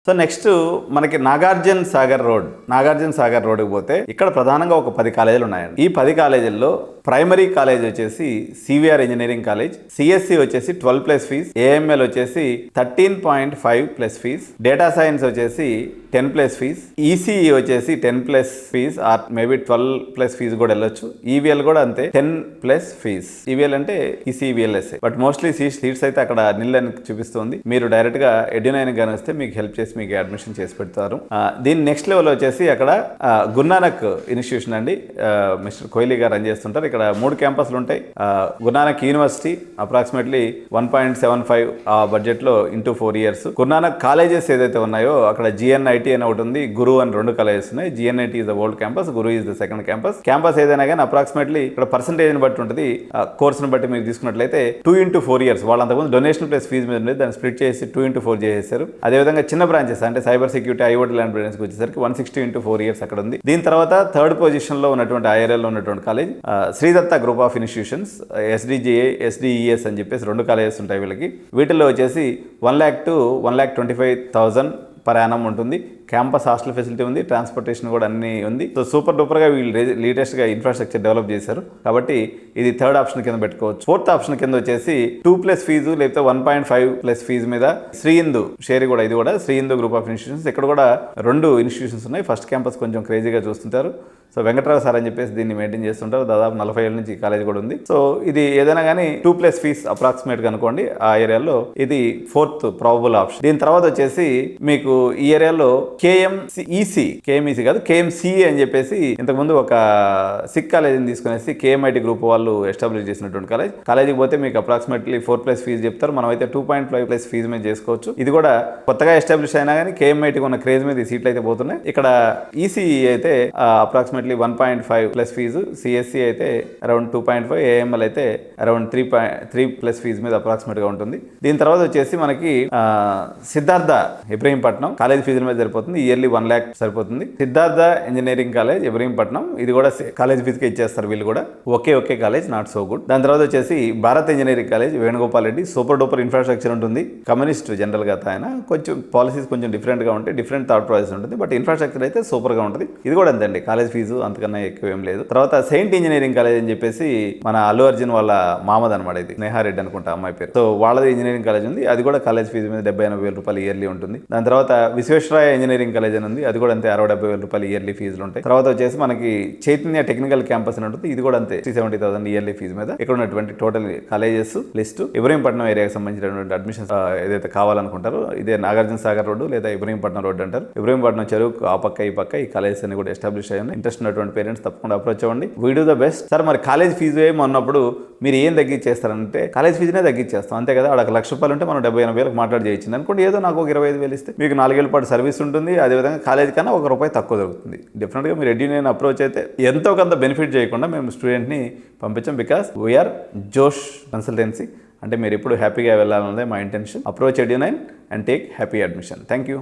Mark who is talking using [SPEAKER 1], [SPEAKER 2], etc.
[SPEAKER 1] So next మనకి నాగార్జున సాగర్ రోడ్కి పోతే ఇక్కడ ప్రధానంగా ఒక 10 కాలేజీలు ఉన్నాయండి. ఈ 10 కాలేజీల్లో ప్రైమరీ కాలేజ్ వచ్చేసి సివిఆర్ ఇంజనీరింగ్ కాలేజ్, సిఎస్సి వచ్చేసి 12+ ఫీజ్, ఏఎంఎల్ వచ్చేసి 13.5+ ఫీజ్, డేటా సైన్స్ వచ్చేసి 10+ ఫీజ్, ఈసీఈ వచ్చేసి 10+ ఫీజ్ ఆర్ మేబీ 12+ ఫీజ్ కూడా వెళ్ళొచ్చు. ఈవీఎల్ కూడా అంతే 10+ ఫీజ్. ఈవీఎల్ అంటే ఈసీవీఎల్ఎస్ఏ, బట్ మోస్ట్లీ సీట్స్ అయితే అక్కడ నిల్ అని చూపిస్తుంది. మీరు డైరెక్ట్ గా ఎడ్యునైన్ గాని వస్తే మీకు హెల్ప్ చేసి మీకు అడ్మిషన్ చేసి పెడతారు. దీని నెక్స్ట్ లెవెల్ వచ్చేసి అక్కడ గురునానక్ ఇన్స్టిట్యూషన్ అండి, మిస్టర్ కోహ్లీ గారు రన్ చేస్తుంటారు. ఇక్కడ 3 క్యాంపస్లు ఉంటాయి. గురునానక్ యూనివర్సిటీ అప్రాక్సిమేట్లీ 1.75 ఆ బడ్జెట్ లో ఇంటూ 4 years. గురునానక్ కాలేజెస్ ఏదైతే ఉన్నాయో అక్కడ జిఎన్ఐటి అని ఒకటి ఉంది, గురు అని 2 కాలేజెస్ ఉన్నాయి. GNIT is the old campus, Guru is the second campus. Campus ఏదైనా కానీ అప్రాక్సిమేట్లీ ఇక్కడ పర్సెంటేజ్ ని బట్టి ఉంటుంది. కోర్సును బట్టి మీరు తీసుకున్నట్లయితే 2x4 years. వాళ్ళు అంతకుముందు డొనేషన్ ప్లస్ ఫీజు మీద ఉండేది, దాన్ని స్ప్లిట్ చేసి 2x4 చేసేసారు. అదేవిధంగా చిన్న బ్రాంచెస్ అంటే సైబర్ సెక్యూరిటీ, ఐఓటీ లాంటి బ్రాంచెస్ వచ్చేసరికి 160 x 4 years అక్కడ ఉంది. దీని తర్వాత థర్డ్ పొజిషన్ లో ఉన్నటువంటి ఐఆర్ఎల్ లో ఉన్నటువంటి college Sridatta group of institutions, ఎస్డిజిఏ, ఎస్డిఈఎస్ అని చెప్పేసి 2 కాలేజెస్ ఉంటాయి వీళ్ళకి. వీటిల్లో వచ్చేసి 1 lakh to 1,25,000 per annum ఉంటుంది. క్యాంపస్ హాస్టల్ ఫెసిలిటీ ఉంది, ట్రాన్స్పోర్టేషన్ కూడా అన్ని ఉంది. సో సూపర్ డూపర్గా వీళ్ళు లేటెస్ట్గా ఇన్ఫ్రాస్ట్రక్చర్ డెవలప్ చేశారు కాబట్టి ఇది థర్డ్ ఆప్షన్ కింద పెట్టుకోవచ్చు. ఫోర్త్ ఆప్షన్ కింద వచ్చేసి 2+ ఫీజు లేకపోతే 1.5+ ఫీజు మీద శ్రీ హిందూ షేర్ కూడా, ఇది కూడా Shri Hindu group of institutions. ఇక్కడ కూడా 2 ఇన్స్టిట్యూషన్స్ ఉన్నాయి. ఫస్ట్ క్యాంపస్ కొంచెం క్రేజీగా చూస్తుంటారు. సో వెంకట్రావు సార్ అని చెప్పేసి దీన్ని మెయింటైన్ చేస్తుంటారు. దాదాపు 40 ఏళ్ళ నుంచి ఈ కాలేజ్ కూడా ఉంది. సో ఇది ఏదైనా కానీ 2+ ఫీజ్ అప్రాక్సిమేట్గా అనుకోండి. ఆ ఏరియాలో ఇది ఫోర్త్ ప్రాబబుల్ ఆప్షన్. దీని తర్వాత వచ్చేసి మీకు ఈ ఏరియాలో కేఎంఈసి కాదు కేఎంసిఏ అని చెప్పేసి ఇంతకుముందు ఒక సిక్ కాలేజీని తీసుకునేసి కేఎంఐటి గ్రూప్ వాళ్ళు ఎస్టాబ్లిష్ చేసినటువంటి కాలేజీకి పోతే మీకు అప్రాక్సిమేట్లీ 4+ ఫీజు చెప్తారు. మనం అయితే 2.5+ ఫీజు మీద చేసుకోవచ్చు. ఇది కూడా కొత్తగా ఎస్టాబ్లిష్ అయినా కానీ కేఎంఐటికి ఉన్న క్రేజ్ మీద ఈ సీట్లు అయితే పోతున్నాయి. ఇక్కడ ఈసీఈ అయితే అప్రాక్సిమేట్లీ 1.5+ ఫీజు, సిఎస్సి అయితే అరౌండ్ 2.5, ఏఎంఎల్ అయితే అరౌండ్ 3+ ఫీజు మీద అప్రాక్సిమేట్ గా ఉంటుంది. దీని తర్వాత వచ్చేసి మనకి సిద్ధార్థ ఇబ్రహీంపట్నం కాలేజ్ ఫీజుల మీద సరిపోతుంది. ఇయర్లీ 1 lakh సరిపోతుంది. సిద్ధార్థ ఇంజనీరింగ్ కాలేజ్ ఇబ్రహీంపట్నం, ఇది కూడా కాలేజ్ ఫీజుకి ఇచ్చేస్తారు వీళ్ళు కూడా. ఒకే కాలేజ్, నాట్ సో గుడ్. దాని తర్వాత వచ్చేసి Bharat engineering college Venugopal Reddy, super duper infrastructure ఉంటుంది. కమ్యూనిస్ట్ జనరల్ గా ఆయన కొంచెం పాలసీస్ కొంచెం డిఫరెంట్ గా ఉంటాయి, డిఫరెంట్ థాట్ ప్రాసెస్ ఉంటుంది. బట్ ఇన్ఫ్రాస్ట్రక్చర్ అయితే సూపర్ గా ఉంటుంది. ఇది కూడా అంతే, కాలేజ్ ఫీజు అంతకన్నా ఎక్కువ ఏం లేదు. తర్వాత సెయింట్ ఇంజనీరింగ్ కాలేజ్ అని చెప్పేసి మన అల్లు అర్జున్ వాళ్ళ మామది అనమాట, ఇది స్నేహారెడ్డి అనుకుంటా అమ్మాయి పేరు. సో వాళ్ళది ఇంజనీరింగ్ కాలేజ్ ఉంది. అది కూడా కాలేజ్ ఫీజు మీద 70,000-80,000 రూపాయలు ఇయర్లీ ఉంటుంది. దాని తర్వాత విశ్వేశ్వరయ్య ఇంజనీరింగ్ కాలేజ్ అని ఉంది, అది కూడా అంతే 60,000-70,000 రూపాయలు ఇయర్లీ ఫీజులు ఉంటాయి. తర్వాత వచ్చేసి మనకి చైతన్య టెక్నికల్ క్యాంపస్ అని ఉంటుంది, ఇది కూడా అంతే 60,000 ఇయర్లీ ఫీజు మీద. ఇక్కడ ఉన్నటువంటి టోటల్ కాలేజెస్ లిస్ట్ ఇబ్రహీంపట్నం ఏరియాకి సంబంధించినటువంటి అడ్మిషన్స్ ఏదైతే కావాలనుకుంటారో ఇదే నాగార్జున సాగర్ రోడ్డు లేదా ఇబ్రహీంపట్నం రోడ్డు అంటారు. ఇబ్రహీంపట్నం చెరువు ఆ పక్క ఈ పక్క ఈ కాలేజెస్ అన్ని కూడా ఎస్టాబ్లిష్ అయ్యాయి. ఇంట్రెస్ట్ ఉన్నటువంటి పేరెంట్స్ తప్పకుండా అప్రోచ్ అవ్వండి. We do the best. Sir మరి కాలేజ్ ఫీజు ఏమన్నప్పుడు మీరు ఏం తగ్గించేస్తారంటే కాలేజ్ ఫీజునే తగ్గించేస్తాం అంతే కదా. అక్కడ ₹1,00,000 ఉంటే మనం 70,000-80,000 మాట్లాడి చేయొచ్చింది అనుకోండి. ఏదో నాకు ఒక 25,000 ఇస్తే మీకు 4 ఏళ్ల పాటు సర్వీస్ ఉంటుంది. అదేవిధంగా కాలేజ్ కన్నా ₹1 తక్కువ దొరుకుతుంది. డెఫినెట్గా మీరు ఎడ్యుకేషన్ అప్రోచ్ అయితే ఎంతో కొంత బెనిఫిట్ చేయకుండా మేము స్టూడెంట్ని పంపించాం. Because we are Josh consultancy. అంటే మీరు ఎప్పుడు హ్యాపీగా వెళ్ళాలన్నదే మా intention. Approach Edunine and take happy admission. Thank you.